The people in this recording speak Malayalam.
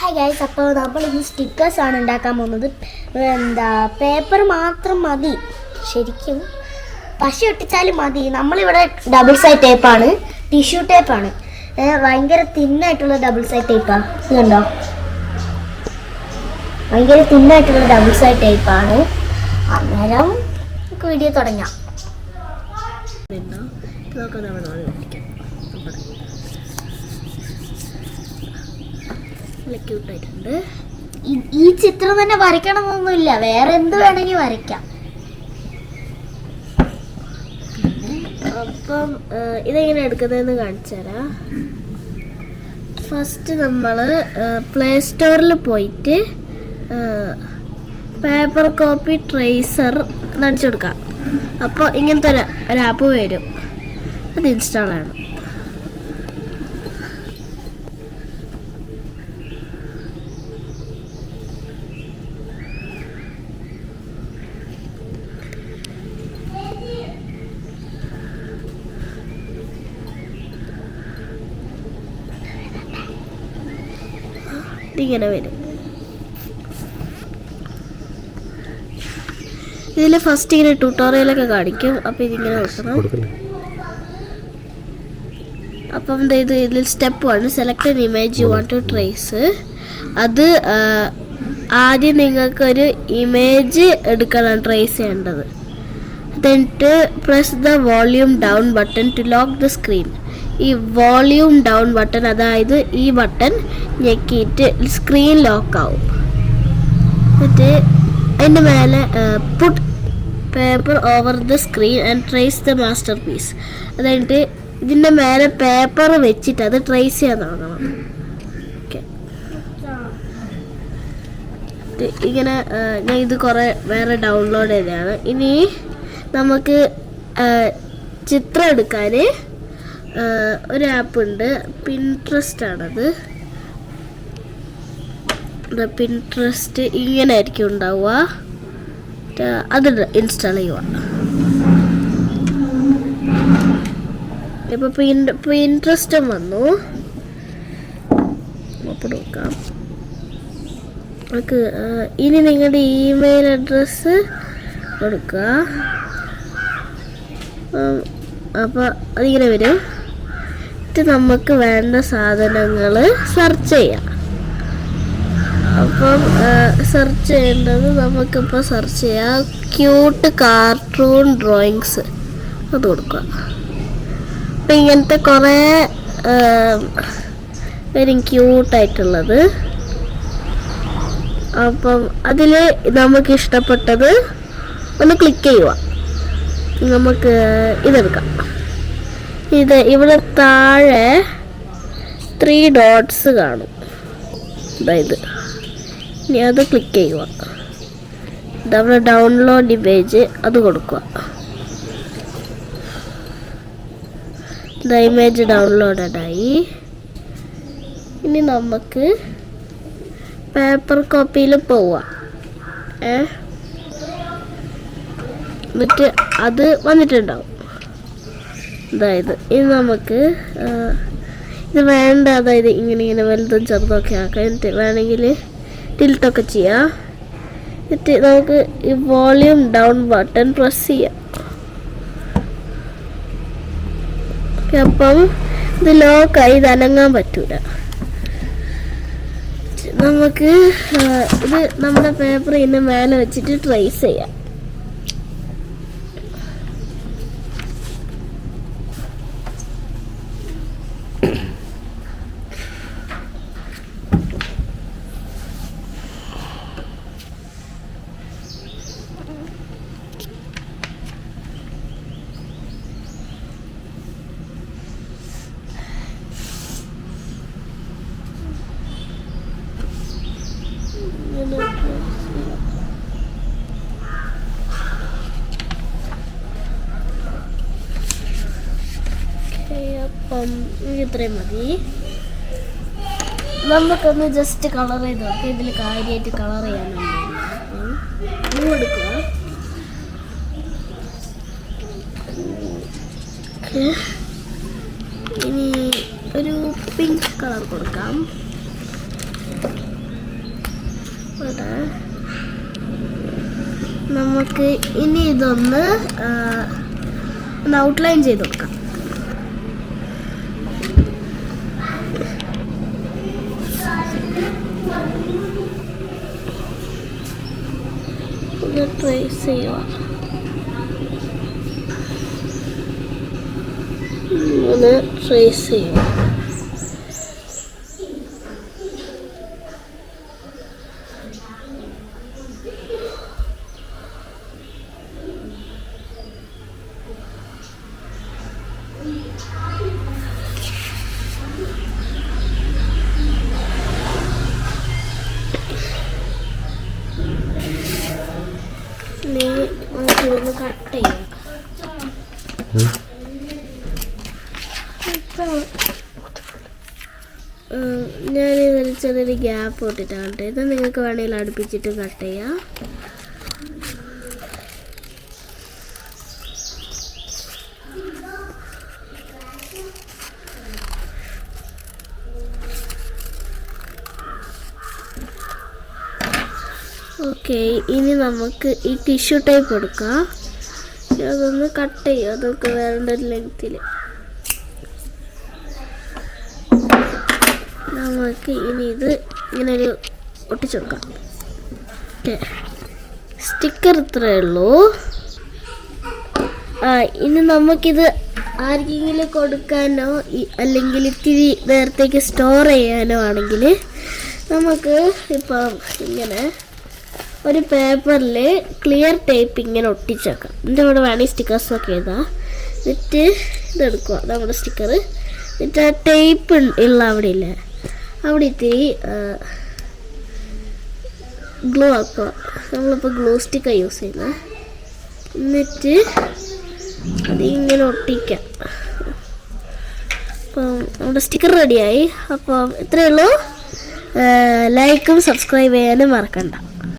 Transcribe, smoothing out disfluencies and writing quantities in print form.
ഹായ് ഗൈസ്, അപ്പോൾ നമ്മൾ ഇന്ന് സ്റ്റിക്കേഴ്സാണ് ഉണ്ടാക്കാൻ പോകുന്നത്. പേപ്പർ മാത്രം മതി, ശരിക്കും പശ ഒട്ടിച്ചാലും മതി. നമ്മളിവിടെ ഡബിൾ സൈഡ് ടേപ്പാണ്, ടിഷ്യൂ ടേപ്പാണ്, ഭയങ്കര തിന്നായിട്ടുള്ള ഡബിൾ സൈഡ് ടേപ്പാണ്. ഇത് കണ്ടോ, ഭയങ്കര തിന്നായിട്ടുള്ള ഡബിൾ സൈഡ് ടേപ്പാണ്. അന്നേരം നമുക്ക് വീഡിയോ തുടങ്ങാം. ക്യൂട്ടായിട്ടുണ്ട്. ഈ ചിത്രം തന്നെ വരയ്ക്കണമെന്നൊന്നുമില്ല, വേറെ എന്ത് വേണമെങ്കിൽ വരയ്ക്കാം. അപ്പം ഇതെങ്ങനെ എടുക്കുന്നതെന്ന് കാണിച്ചു തരാം. ഫസ്റ്റ് നമ്മൾ പ്ലേ സ്റ്റോറിൽ പോയിട്ട് പേപ്പർ കോപ്പി ട്രേസർ നടിച്ചു കൊടുക്കാം. അപ്പോൾ ഇങ്ങനത്തെ ഒരു ആപ്പ് വരും, അത് ഇൻസ്റ്റാൾ ചെയ്യണം. ഇതിങ്ങനെ വരും. ഇതിൽ ഫസ്റ്റ് ഇങ്ങനെ ട്യൂട്ടോറിയലൊക്കെ കാണിക്കും. അപ്പോൾ ഇതിങ്ങനെ നോക്കണം. അപ്പം ഇതിൽ step 1, select an image you want to trace. അത് ആദ്യം നിങ്ങൾക്കൊരു ഇമേജ് എടുക്കണം ട്രേസ് ചെയ്യേണ്ടത്. എന്നിട്ട് press the volume down button to lock the screen. ഈ വോളിയൂം ഡൗൺ ബട്ടൺ, അതായത് ഈ ബട്ടൺ ഞെക്കിയിട്ട് സ്ക്രീൻ ലോക്കാവും. എന്നിട്ട് അതിൻ്റെ മേലെ put paper over the screen and trace the masterpiece. അതായത് ഇതിൻ്റെ മേലെ പേപ്പർ വെച്ചിട്ട് അത് ട്രേസ് ചെയ്യാൻ തുടങ്ങണം. ഓക്കെ, ഇങ്ങനെ ഞാൻ ഇത് കുറേ വേറെ ഡൗൺലോഡ് ചെയ്തതാണ്. ഇനി നമുക്ക് ചിത്രം എടുക്കാൻ ഒരു ആപ്പ് ഉണ്ട്, പിൻട്രസ്റ്റ് ആണത്. പിൻട്രസ്റ്റ് ഇങ്ങനെ ആയിരിക്കും ഉണ്ടാവുക, അത് ഇൻസ്റ്റാൾ ചെയ്യുക. ഇപ്പോൾ പിൻട്രസ്റ്റും വന്നു. നോക്കാം. നമുക്ക് ഇനി നിങ്ങളുടെ ഇമെയിൽ അഡ്രസ്സ് കൊടുക്കുക. അപ്പോൾ അതിങ്ങനെ വരും. നമുക്ക് വേണ്ട സാധനങ്ങൾ സെർച്ച് ചെയ്യാം. അപ്പം സെർച്ച് ചെയ്യേണ്ടത് നമുക്കിപ്പോൾ സെർച്ച് ചെയ്യാം ക്യൂട്ട് കാർട്ടൂൺ ഡ്രോയിങ്സ്, അത് കൊടുക്കുക. അപ്പം ഇങ്ങനത്തെ കുറേ വരും ക്യൂട്ടായിട്ടുള്ളത്. അപ്പം അതിൽ നമുക്ക് ഇഷ്ടപ്പെട്ടത് ഒന്ന് ക്ലിക്ക് ചെയ്യുക. നമുക്ക് ഇതെടുക്കാം. ഇവിടെ താഴെ 3 ഡോട്ട്സ് കാണും, അതായത് ഇനി അത് ക്ലിക്ക് ചെയ്യുക. ഇതവിടെ ഡൗൺലോഡ് ഇമേജ്, അത് കൊടുക്കുക. ഇമേജ് ഡൗൺലോഡായി. ഇനി നമുക്ക് പേപ്പർ കോപ്പിയിൽ പോവാം. എന്നിട്ട് അത് വന്നിട്ടുണ്ടാവും. അതായത് ഇത് നമുക്ക് ഇത് വേണ്ട, അതായത് ഇങ്ങനെ വലുതും ചെറുതൊക്കെ ആക്കാം. എന്നിട്ട് വേണമെങ്കിൽ ടിൽട്ടൊക്കെ ചെയ്യാം. എന്നിട്ട് നമുക്ക് ഈ വോളിയൂം ഡൗൺ ബട്ടൺ പ്രസ് ചെയ്യാം. അപ്പം ഇത് ലോക്കായി, ഇത് അനങ്ങാൻ പറ്റൂല. നമുക്ക് ഇത് നമ്മുടെ പേപ്പർ ഇതിൻ്റെ മേലെ വെച്ചിട്ട് ട്രേസ് ചെയ്യാം. അപ്പം ഇത്രയും മതി. നമുക്കൊന്ന് ജസ്റ്റ് കളർ ചെയ്ത് നോക്കാം. ഇതിൽ കാര്യമായിട്ട് കളർ ചെയ്യാനൊന്നും എടുക്കുക. ഇനി ഒരു പിങ്ക് കളർ കൊടുക്കാം. നമുക്ക് ഇനി ഇതൊന്ന് ഔട്ട്ലൈൻ ചെയ്ത് കൊടുക്കാം. ഒന്ന് ട്രേസ് ചെയ്യുക. ഒന്ന് ട്രേസ് ചെയ്യുക. നമുക്കിതൊന്ന് കട്ട് ചെയ്യാം. ഞാനിതൊരു ചെറിയൊരു ഗ്യാപ്പ് ഇട്ടിട്ടാണ് കേട്ടോ. ഇത് നിങ്ങൾക്ക് വേണമെങ്കിൽ അടുപ്പിച്ചിട്ട് കട്ട് ചെയ്യാം. ഓക്കെ, ഇനി നമുക്ക് ഈ ടിഷ്യൂ ടൈപ്പ് എടുക്കാം. അതൊന്ന് കട്ട് ചെയ്യാം. അതൊക്കെ വേണ്ട ഒരു ലെങ്ത്തിൽ. നമുക്ക് ഇനി ഇത് ഇങ്ങനൊരു ഒട്ടിച്ചു കൊടുക്കാം. ഓക്കെ, സ്റ്റിക്കർ ഇത്രയേ ഉള്ളൂ. ഇനി നമുക്കിത് ആർക്കെങ്കിലും കൊടുക്കാനോ അല്ലെങ്കിൽ ഇത്തിരി നേരത്തേക്ക് സ്റ്റോർ ചെയ്യാനോ ആണെങ്കിൽ നമുക്ക് ഇപ്പം ഇങ്ങനെ ഒരു പേപ്പറിൽ ക്ലിയർ ടേപ്പ് ഇങ്ങനെ ഒട്ടിച്ചേക്കാം. എൻ്റെ ഇവിടെ വേണമെങ്കിൽ സ്റ്റിക്കേഴ്സൊക്കെ എഴുതാം. എന്നിട്ട് ഇതെടുക്കുക, നമ്മുടെ സ്റ്റിക്കർ. എന്നിട്ട് ആ ടേപ്പ് ഉള്ള അവിടെ ഇല്ല, അവിടെ ഇത്തിരി ഗ്ലൂ ആക്കുക. നമ്മളിപ്പോൾ ഗ്ലൂ സ്റ്റിക്കാണ് യൂസ് ചെയ്യുന്നത്. എന്നിട്ട് അതിങ്ങനെ ഒട്ടിക്കാം. അപ്പം നമ്മുടെ സ്റ്റിക്കർ റെഡിയായി. അപ്പം ഇത്രയേ ഉള്ളൂ. ലൈക്കും സബ്സ്ക്രൈബ് ചെയ്യാനും മറക്കണ്ട.